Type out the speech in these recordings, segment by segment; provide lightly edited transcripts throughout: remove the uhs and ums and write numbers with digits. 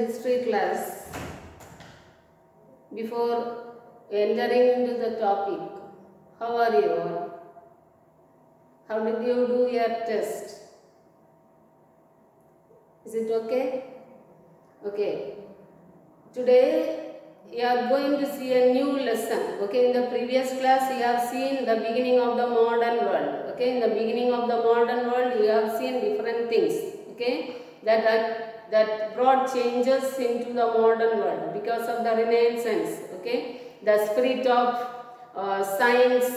history class. Before entering into the topic, how are you all? How did you do your test? Is it okay? Okay. Today we are going to see a new lesson. Okay, in the previous class we have seen the beginning of the modern world. Okay, in the beginning of the modern world we have seen different things. Okay, that brought changes into the modern world because of the Renaissance. Okay, the spirit of science,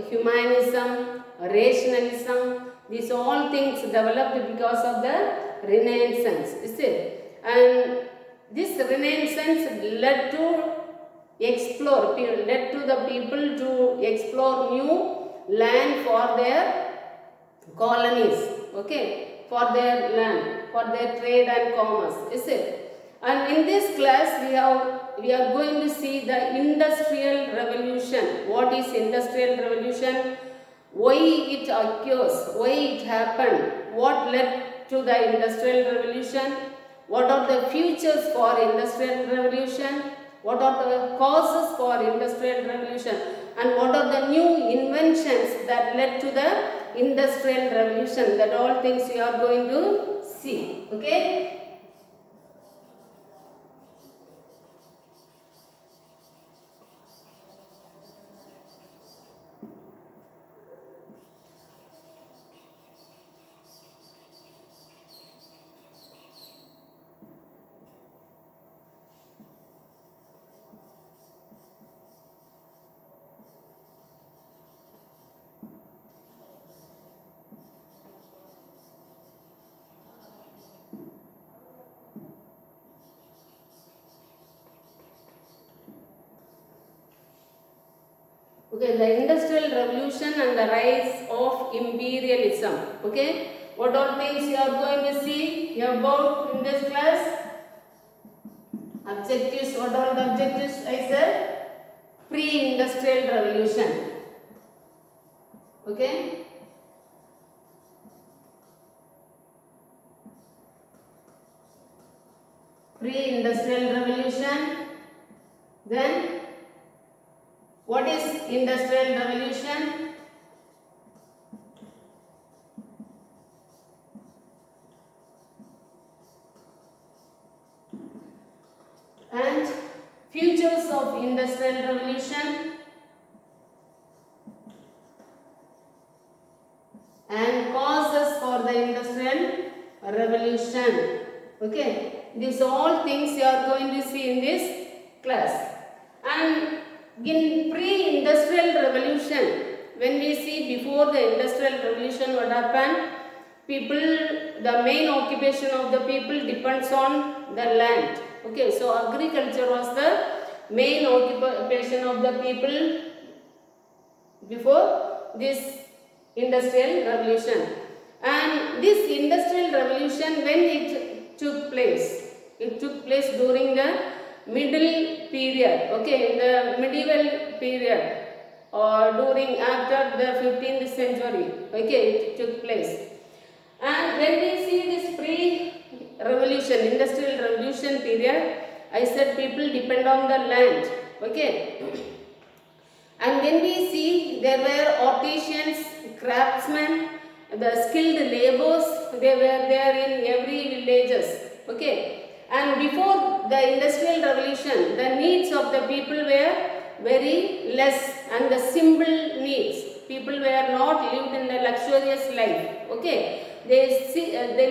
humanism, rationalism, these all things developed because of the Renaissance. Is it? And this Renaissance led to the people to explore new land for their colonies. Okay, for their land, for their trade and commerce. Is it? And in this class we are going to see the Industrial Revolution. What is Industrial Revolution? Why it occurs? Why it happened? What led to the Industrial Revolution? What are the futures for Industrial Revolution? What are the causes for Industrial Revolution? And what are the new inventions that led to the Industrial Revolution? That all things we are going to see. Okay? Okay, the Industrial Revolution and the rise of imperialism. Okay, what all things you are going to see about in this class? Objectives, what all the objectives I said? Pre-Industrial Revolution. Okay. Pre-Industrial Revolution. Then what is Industrial Revolution? And futures of Industrial Revolution and causes for the Industrial Revolution. Okay, these all things you are going to see in this class. And in pre-industrial revolution, when we see before the industrial revolution what happened, the main occupation of the people depends on the land. Okay, so agriculture was the main occupation of the people before this industrial revolution. And this industrial revolution, when it took place during the middle period, okay, in the medieval period or during after the 15th century, okay, it took place. And when we see this pre-revolution, industrial revolution period, I said people depend on the land, okay. And when we see there were artisans, craftsmen, the skilled laborers, they were there in every villages, okay. And before the industrial revolution, the needs of the people were very less and the simple needs. People were not lived in the luxurious life. Okay, they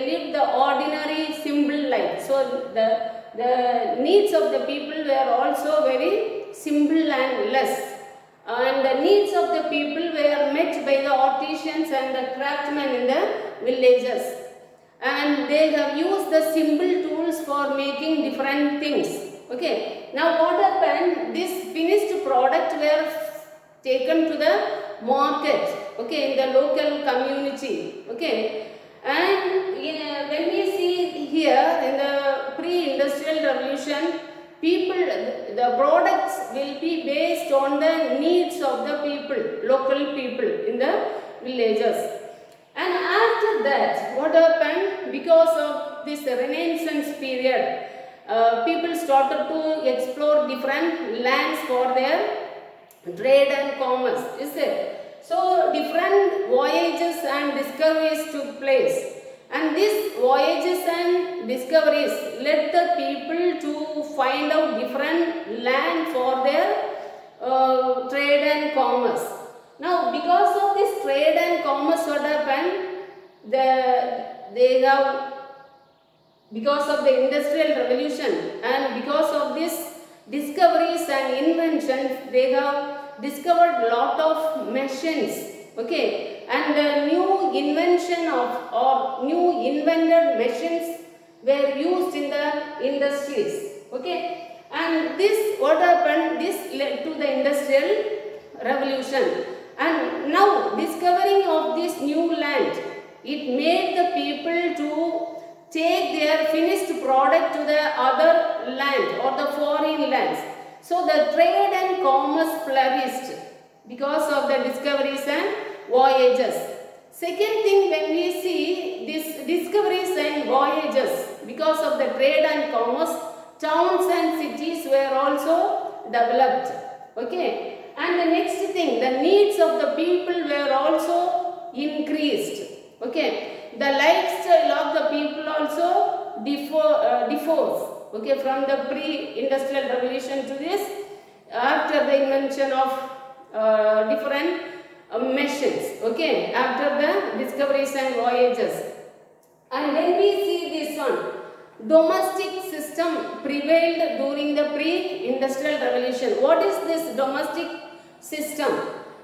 lived the ordinary simple life. So the needs of the people were also very simple and less. And the needs of the people were met by the artisans and the craftsmen in the villages. And they have used the simple tools for making different things. Okay. Now what happened? This finished product were taken to the market. Okay, in the local community. Okay. And when we see here in the pre-industrial revolution, the products will be based on the needs of the people, local people in the villages. And after that, what happened? Because of this Renaissance period, period, people started to explore different lands for their trade and commerce, is it? So different voyages and discoveries took place, and these voyages and discoveries led the people to find out different land for their trade and commerce. Now because of this trade and commerce, what happened? They have, because of the industrial revolution and because of this discoveries and inventions, they have discovered lot of machines, okay, and the new invention of or new invented machines were used in the industries, okay, and this, what happened, this led to the industrial revolution. And now discovering of this new land, it made the people to take their finished product to the other land or the foreign lands. So the trade and commerce flourished because of the discoveries and voyages. Second thing, when we see these discoveries and voyages, because of the trade and commerce, towns and cities were also developed, okay. And the next thing, the needs of the people were also increased, okay. The lifestyle of the people also differs, okay, from the pre-industrial revolution to this, after the invention of different machines, okay, after the discoveries and voyages. And when we see this one, domestic system prevailed during the pre-industrial revolution. What is this domestic system?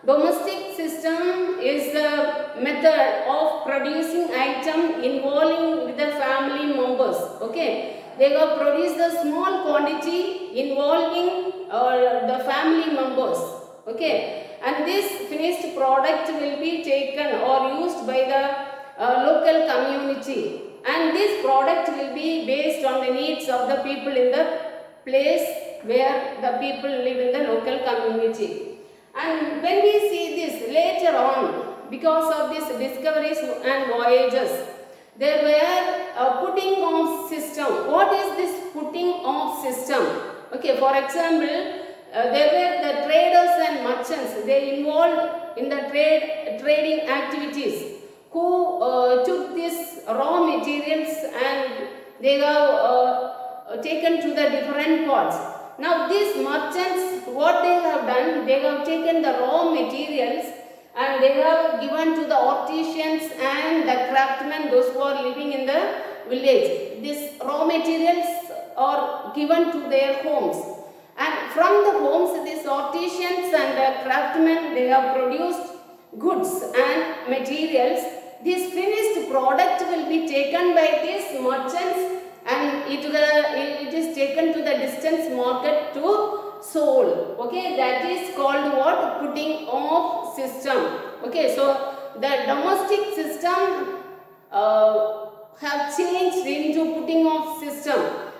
Domestic system is the method of producing item involving with the family members, okay. They have produced a small quantity involving the family members, okay, and this finished product will be taken or used by the local community, and this product will be based on the needs of the people in the place where the people live in the local community. And when we see this later on, because of these discoveries and voyages, there were putting off system. What is this putting off system? Okay, for example, there were the traders and merchants. They involved in the trading activities, who took these raw materials and they have taken to the different parts. Now these merchants, what they have done, they have taken the raw materials and they have given to the artisans and the craftsmen, those who are living in the village. These raw materials are given to their homes, and from the homes, these artisans and the craftsmen, they have produced goods and materials. This finished product will be taken by these merchants and it is taken to the distant market to sold, okay. That is called what? Putting off system, okay. So the domestic system have changed into putting off system,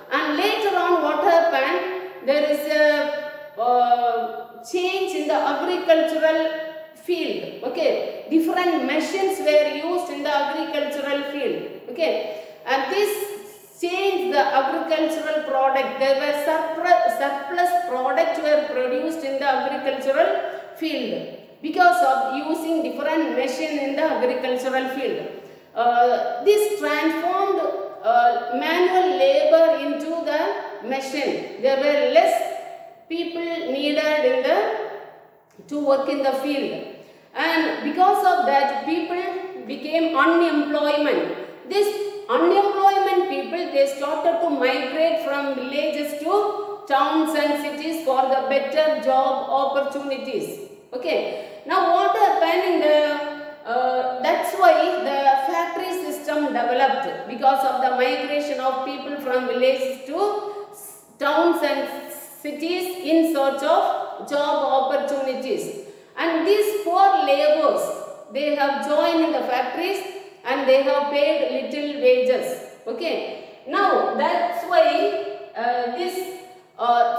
and later on what happened, there is a change in the agricultural field, okay. Different machines were used in the agricultural field, okay, and this changed the agricultural product. There were surplus products were produced in the agricultural field because of using different machine in the agricultural field. This transformed manual labor into the machine. There were less people needed in to work in the field, and because of that, people became unemployment. This unemployment people, they started to migrate from villages to towns and cities for the better job opportunities, okay. Now what happened in the that's why the factory system developed, because of the migration of people from villages to towns and cities in search of job opportunities. And these poor laborers, they have joined in the factories and they have paid little wages, okay. Now that's why this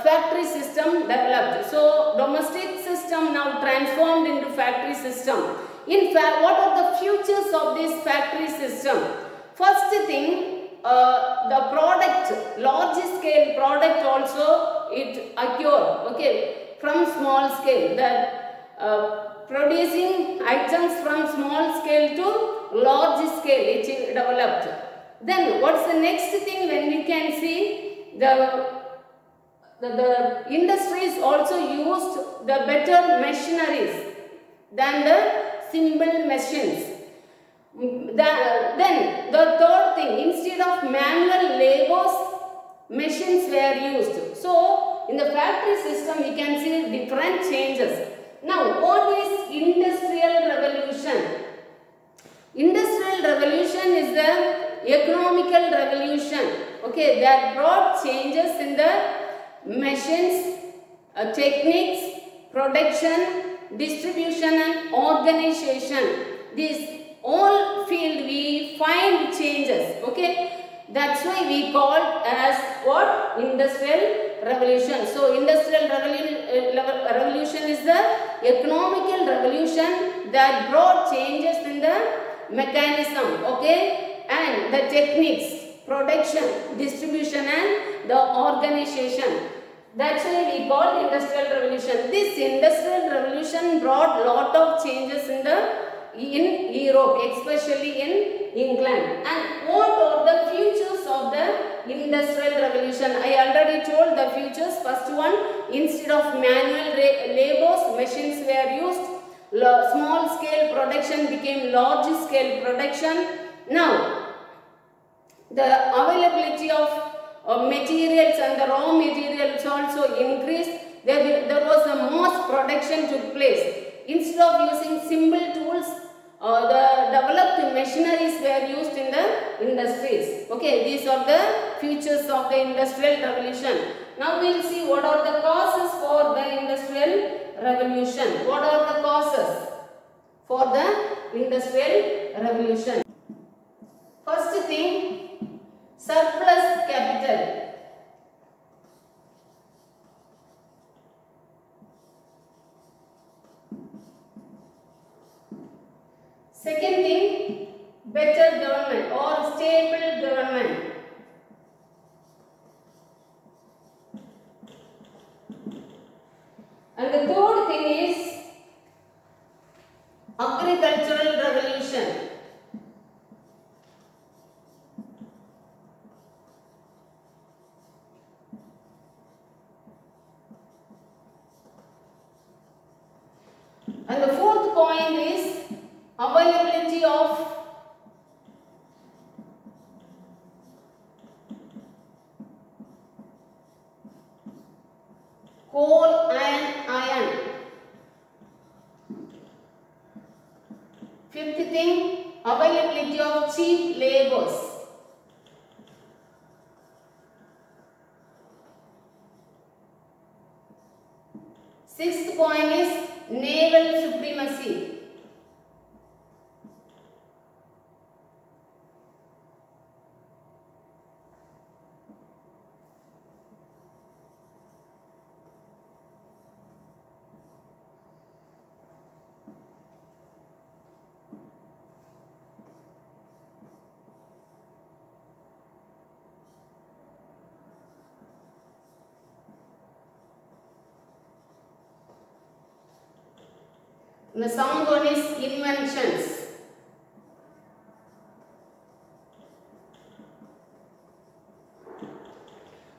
factory system developed. So domestic system now transformed into factory system. In fact, what are the futures of this factory system? First thing, the product, large scale product also it occurred, okay, from small scale. That producing items from small scale to large scale it developed. Then what's the next thing when we can see the industries also used the better machineries than the simple machines. Then the third thing, instead of manual labors, machines were used. So in the factory system we can see different changes. Now what is industrial revolution? Industrial revolution is the economical revolution, okay, that brought changes in the machines, techniques, production, distribution and organization. These all field we find changes, okay. That's why we call as what? Industrial revolution. So industrial revolution is the economical revolution that brought changes in the mechanism, okay, and the techniques, production, distribution and the organization. That's why we call industrial revolution. This industrial revolution brought lot of changes in Europe, especially in England. And what are the futures of the industrial revolution? I already told the futures. First one, instead of manual labors, machines were used. Small scale production became large scale production. Now, the availability of materials and the raw materials also increased. There was a mass production took place. Instead of using simple tools, the developed machineries were used in the industries. Okay, these are the features of the industrial revolution. Now we will see what are the causes for the industrial revolution. What are the causes for the industrial revolution? First thing, surplus capital. Second thing, better government or stable government. And the third thing is agricultural revolution. And the fourth point is availability of coal and iron. Fifth thing, availability of cheap labors. Sixth point is naval supremacy. And the sound one is inventions.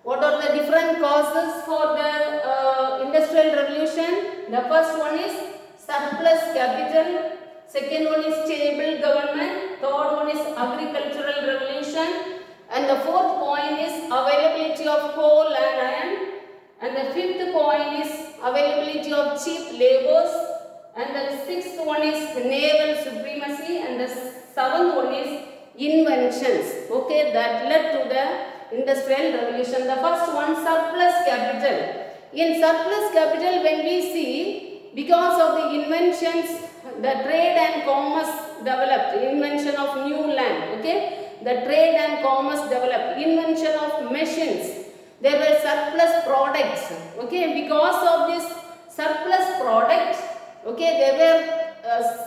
What are the different causes for the industrial revolution? The first one is surplus capital. Second one is stable government. Third one is agricultural revolution. And the fourth point is availability of coal and iron. And the fifth point is availability of cheap labors. And the sixth one is naval supremacy, and the seventh one is inventions. Okay, that led to the industrial revolution. The first one, surplus capital. In surplus capital, when we see, because of the inventions, the trade and commerce developed. Invention of new land. Okay, the trade and commerce developed. Invention of machines. There were surplus products. Okay, because of this surplus products, okay, there were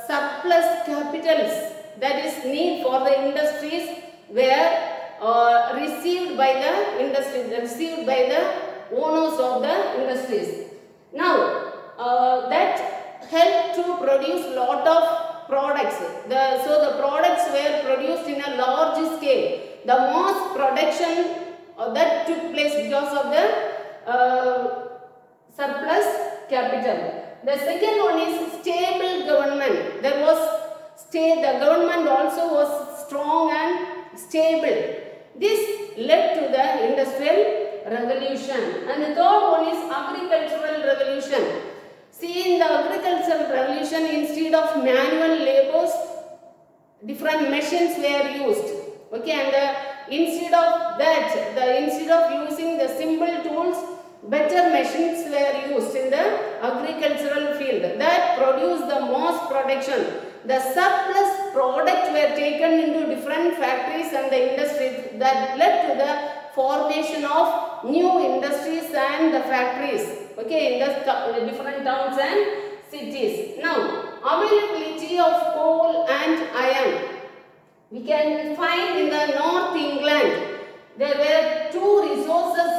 surplus capitals that is need for the industries were received by the industry, received by the owners of the industries. Now, that helped to produce lot of products. So the products were produced in a large scale. The mass production that took place because of the surplus capital. The second one is stable government. The government also was strong and stable. This led to the industrial revolution. And the third one is agricultural revolution. See, in the agricultural revolution, instead of manual labors, different machines were used. Okay, and instead of using the simple tools, better machines were used in the agricultural field that produced the mass production. The surplus products were taken into different factories and the industries that led to the formation of new industries and the factories. Okay, in the different towns and cities. Now, availability of coal and iron. We can find in the North England, there were two resources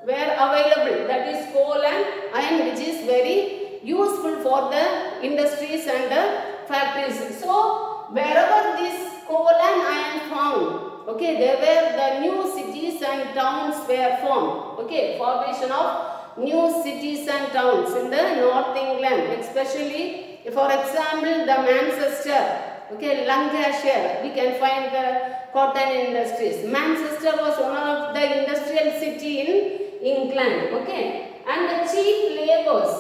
were available, that is coal and iron, which is very useful for the industries and the factories. So, wherever this coal and iron found, okay, there were the new cities and towns were formed. Okay, formation of new cities and towns in the North England, especially, for example, the Manchester. Okay, Lancashire, we can find the cotton industries. Manchester was one of the industrial city in England. Okay, and the cheap labors.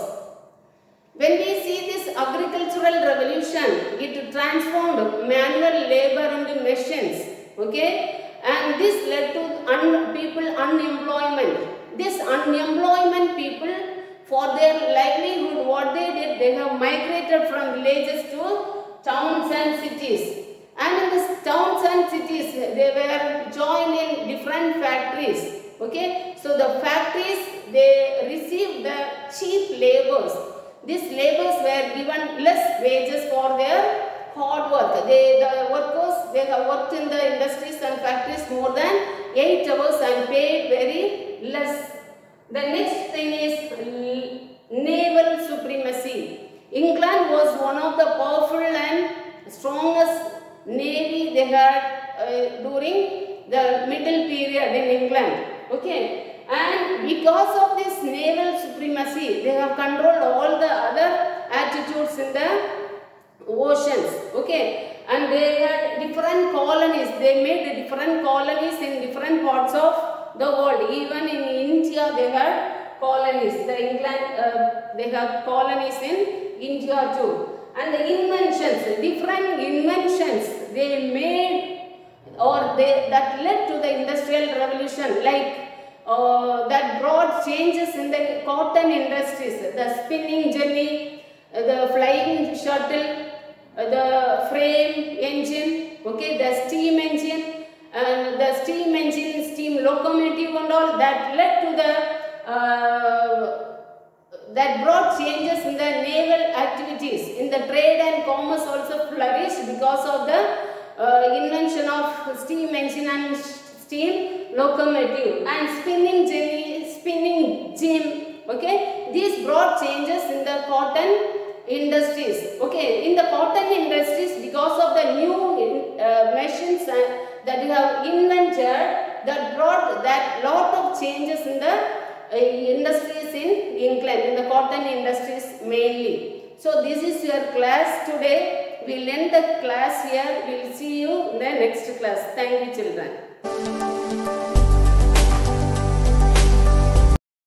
When we see this agricultural revolution, it transformed manual labor into machines. Okay, and this led to people unemployment. This unemployment people, for their livelihood, what they did, they have migrated from villages to towns and cities. And in these towns and cities, they were joined in different factories. Okay, so the factories, they received the cheap labors. These laborers were given less wages for their hard work. The workers, they have worked in the industries and factories more than 8 hours and paid very less. The next thing is naval supremacy. England was one of the powerful and strongest navy they had during the middle period in England. Okay, and because of this naval supremacy, they have controlled all the other attitudes in the oceans. Okay, and they had different colonies. They made different colonies in different parts of the world. Even in India, they had colonies. They have colonies in India too. And the inventions, different inventions they made, or that led to the industrial revolution, like that brought changes in the cotton industries, the spinning jenny, the flying shuttle, the frame engine, okay, the steam engine, and the steam engine, steam locomotive and all, that led to the that brought changes in the naval activities. In the trade and commerce also flourished because of the invention of steam engine and steam locomotive. And spinning jenny, spinning gym, okay, these brought changes in the cotton industries. Okay, in the cotton industries, because of the new machines that you have invented, that brought that lot of changes in the industries in England, in the cotton industries mainly. So this is your class today. We will end the class here. We will see you in the next class. Thank you, children.